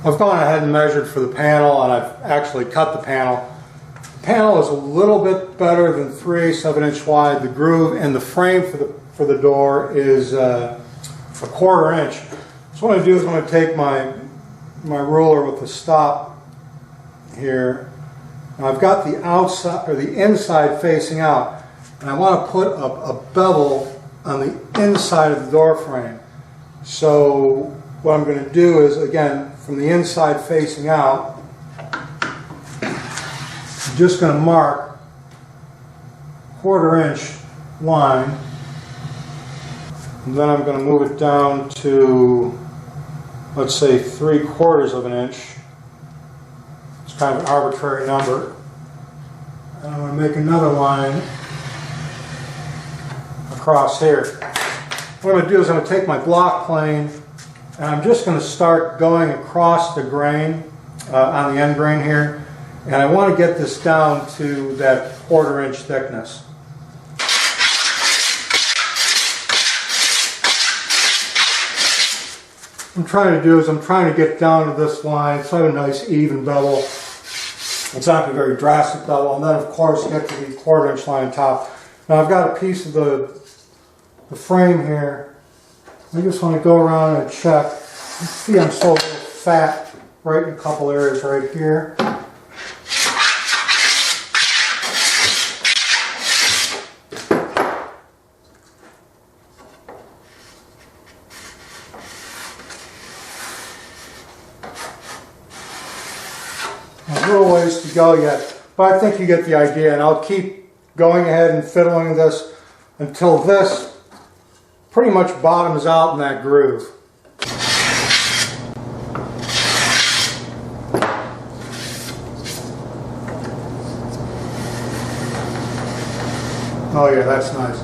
I've gone ahead and measured for the panel, and I've actually cut the panel. The panel is a little bit better than 3/8 of an inch wide. The groove and the frame for the door is a 1/4 inch. So what I'm going to do is I'm going to take my ruler with the stop here. And I've got the outside or the inside facing out, and I want to put a bevel on the inside of the door frame. So what I'm going to do is, again, from the inside facing out, I'm just going to mark 1/4 inch line, and then I'm going to move it down to, let's say, 3/4 of an inch. It's kind of an arbitrary number. And I'm going to make another line across here. What I'm going to do is I'm going to take my block plane, and I'm just going to start going across the grain on the end grain here, and I want to get this down to that 1/4 inch thickness. What I'm trying to do is I'm trying to get down to this line so I have a nice even bevel. It's not a very drastic bevel, and then of course get to the 1/4 inch line top. Now I've got a piece of the frame here. I just want to go around and check. You see I'm still a little fat right in a couple areas right here. A little ways to go yet, but I think you get the idea, and I'll keep going ahead and fiddling this until this pretty much bottoms out in that groove. Oh yeah, that's nice.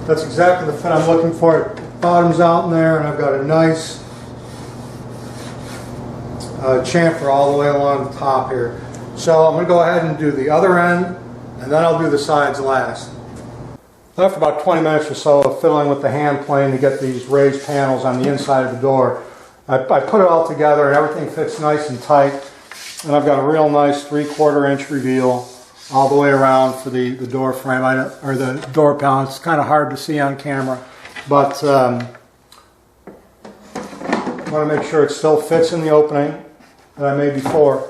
That's exactly the fit I'm looking for. It bottoms out in there, and I've got a nice chamfer all the way along the top here. So I'm going to go ahead and do the other end, and then I'll do the sides last. After about 20 minutes or so of fiddling with the hand plane to get these raised panels on the inside of the door, I put it all together and everything fits nice and tight, and I've got a real nice 3/4 inch reveal all the way around for the door frame, or the door panel. It's kind of hard to see on camera, but I want to make sure it still fits in the opening that I made before.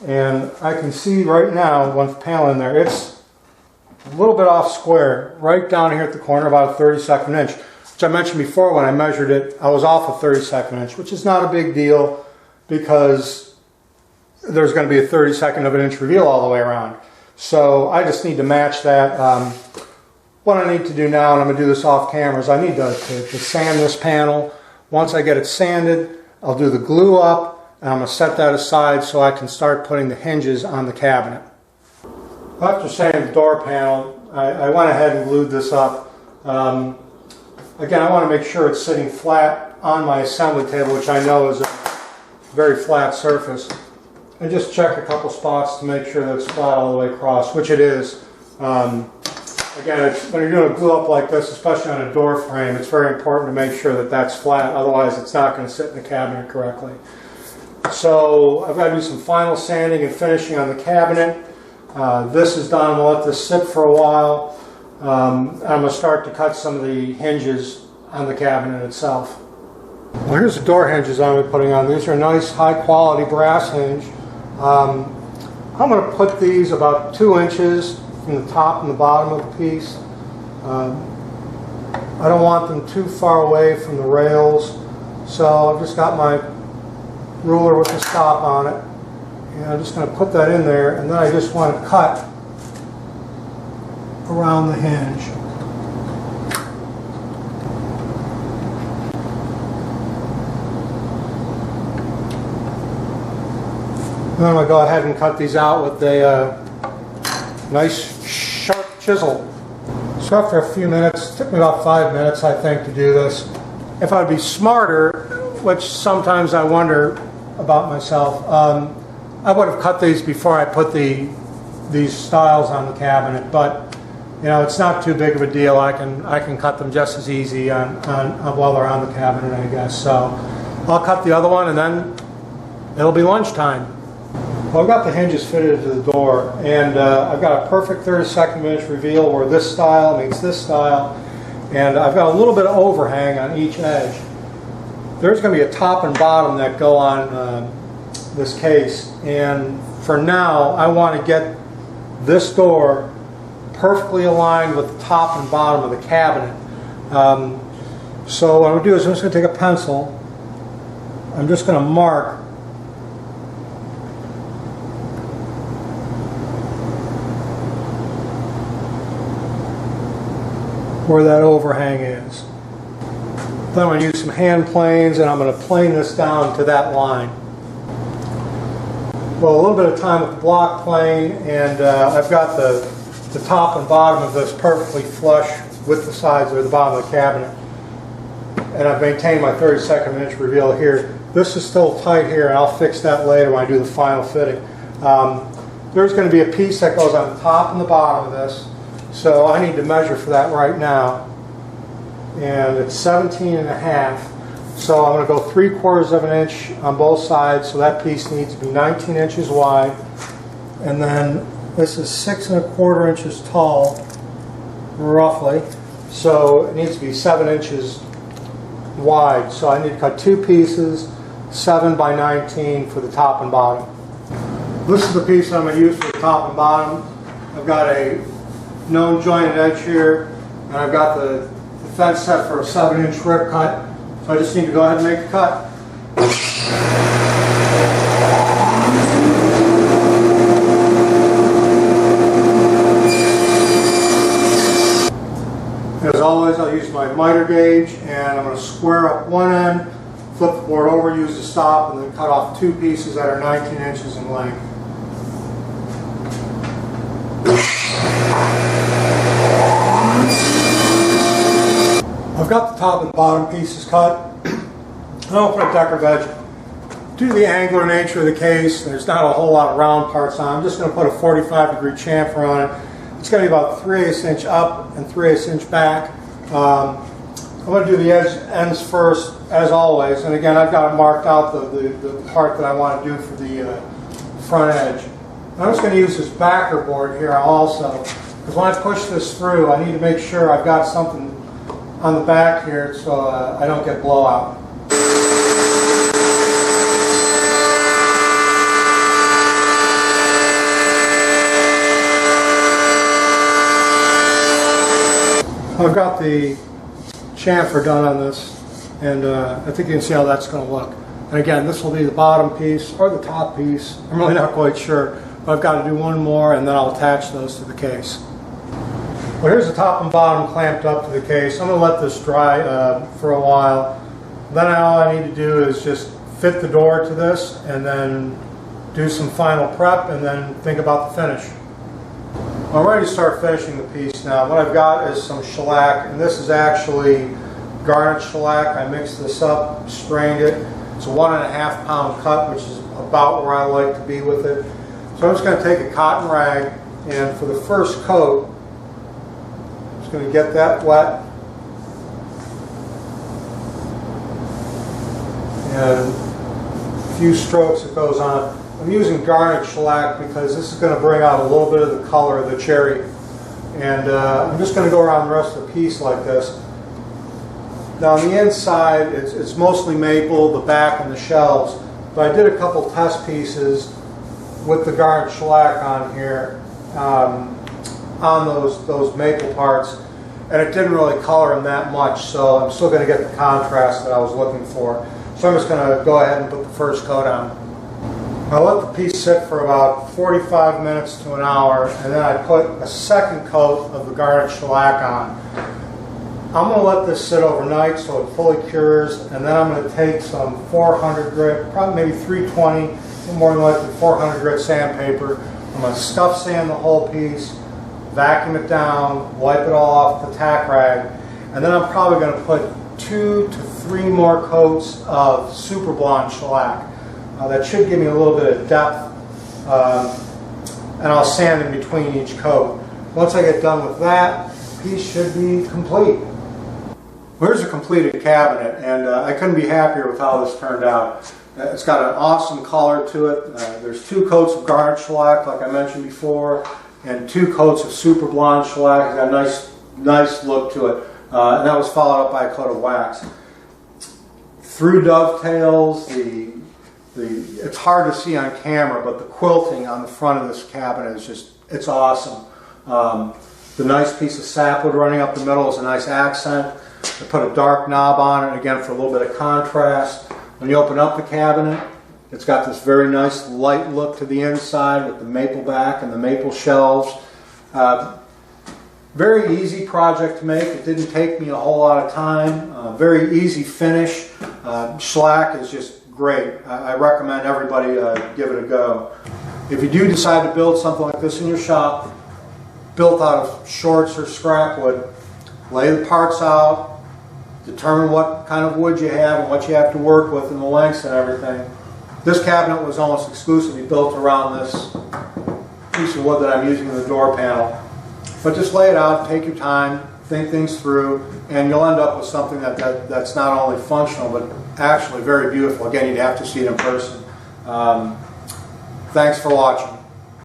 And I can see right now, with the panel in there, it's a little bit off square, right down here at the corner, about a 1/32 inch. Which I mentioned before, when I measured it, I was off a 1/32 inch, which is not a big deal because there's going to be a 1/32 of an inch reveal all the way around. So I just need to match that. What I need to do now, and I'm going to do this off camera, is I need to sand this panel. Once I get it sanded, I'll do the glue up, and I'm going to set that aside so I can start putting the hinges on the cabinet. After sanding the door panel, I went ahead and glued this up. Again, I want to make sure it's sitting flat on my assembly table, which I know is a very flat surface. And just check a couple spots to make sure that it's flat all the way across, which it is. Again, when you're doing a glue up like this, especially on a door frame, it's very important to make sure that that's flat, otherwise it's not going to sit in the cabinet correctly. So I've got to do some final sanding and finishing on the cabinet. This is done. I'm going to let this sit for a while. I'm going to start to cut some of the hinges on the cabinet itself. Well, here's the door hinges I'm putting on. These are nice high quality brass hinge. I'm going to put these about 2 inches from the top and the bottom of the piece. I don't want them too far away from the rails, so I've just got my ruler with the stop on it, and I'm just going to put that in there, and then I just want to cut around the hinge. And then I'm going to go ahead and cut these out with a nice sharp chisel. So after a few minutes, it took me about 5 minutes I think to do this. If I'd be smarter, which sometimes I wonder about myself, I would have cut these before I put these stiles on the cabinet, but you know, it's not too big of a deal. I can cut them just as easy while they're on the cabinet, I guess. So I'll cut the other one, and then it'll be lunchtime. Well, I've got the hinges fitted to the door, and I've got a perfect 32nd inch reveal where this style meets this style, and I've got a little bit of overhang on each edge. There's going to be a top and bottom that go on this case, and for now I want to get this door perfectly aligned with the top and bottom of the cabinet. So what I'm going to do is I'm just going to take a pencil. I'm just going to mark where that overhang is. Then I'm going to use some hand planes, and I'm going to plane this down to that line. Well, a little bit of time with the block plane, and I've got the top and bottom of this perfectly flush with the sides or the bottom of the cabinet. And I've maintained my 32nd inch reveal here. This is still tight here, and I'll fix that later when I do the final fitting. There's going to be a piece that goes on the top and the bottom of this, so I need to measure for that right now. And it's 17.5. So I'm going to go 3/4 of an inch on both sides, so that piece needs to be 19 inches wide. And then this is 6 1/4 inches tall, roughly. So it needs to be 7 inches wide. So I need to cut two pieces, 7 by 19 for the top and bottom. This is the piece I'm going to use for the top and bottom. I've got a known jointed edge here, and I've got the fence set for a 7-inch rip cut. So I just need to go ahead and make the cut. As always, I'll use my miter gauge, and I'm going to square up one end, flip the board over, use the stop, and then cut off two pieces that are 19 inches in length. I've got the top and bottom pieces cut. And I'll put a decorative edge. Due to the angular nature of the case, there's not a whole lot of round parts on. I'm just going to put a 45-degree chamfer on it. It's going to be about 3/8 inch up and 3/8 inch back. I'm going to do the ends first, as always. And again, I've got it marked out the part that I want to do for the front edge. And I'm just going to use this backer board here also, because when I push this through, I need to make sure I've got something on the back here so I don't get blowout. I've got the chamfer done on this, and I think you can see how that's going to look. And again, this will be the bottom piece or the top piece. I'm really not quite sure, but I've got to do one more, and then I'll attach those to the case. Well, here's the top and bottom clamped up to the case. I'm going to let this dry for a while. Then all I need to do is just fit the door to this, and then do some final prep, and then think about the finish. I'm ready to start finishing the piece now. What I've got is some shellac, and this is actually garnet shellac. I mixed this up, strained it. It's a 1.5 pound cut, which is about where I like to be with it. So I'm just going to take a cotton rag, and for the first coat, I'm just going to get that wet. And a few strokes it goes on. I'm using garnet shellac because this is going to bring out a little bit of the color of the cherry. And I'm just going to go around the rest of the piece like this. Now on the inside, it's mostly maple, the back and the shelves. But I did a couple test pieces with the garnet shellac on here, on those maple parts. And it didn't really color them that much, so I'm still going to get the contrast that I was looking for. So I'm just going to go ahead and put the first coat on. I let the piece sit for about 45 minutes to an hour, and then I put a second coat of the garnet shellac on. I'm going to let this sit overnight so it fully cures, and then I'm going to take some 400 grit, probably maybe 320, more than likely 400 grit sandpaper. I'm going to scuff sand the whole piece, vacuum it down, wipe it all off with the tack rag, and then I'm probably going to put 2 to 3 more coats of super blonde shellac. That should give me a little bit of depth, and I'll sand in between each coat. Once I get done with that, the piece should be complete. Well, here's a completed cabinet, and I couldn't be happier with how this turned out. It's got an awesome color to it. There's 2 coats of garnet shellac, like I mentioned before, and 2 coats of super blonde shellac. It's got a nice look to it. And that was followed up by a coat of wax. Through dovetails, it's hard to see on camera, but the quilting on the front of this cabinet is just, it's awesome. The nice piece of sapwood running up the middle is a nice accent. I put a dark knob on it, again, for a little bit of contrast. When you open up the cabinet, it's got this very nice light look to the inside with the maple back and the maple shelves. Very easy project to make. It didn't take me a whole lot of time. Very easy finish. Shellac is just great. I recommend everybody give it a go. If you do decide to build something like this in your shop, built out of shorts or scrap wood, lay the parts out, determine what kind of wood you have and what you have to work with and the lengths and everything. This cabinet was almost exclusively built around this piece of wood that I'm using in the door panel. But just lay it out, take your time, think things through, and you'll end up with something that's not only functional but actually very beautiful. Again, you'd have to see it in person. Thanks for watching.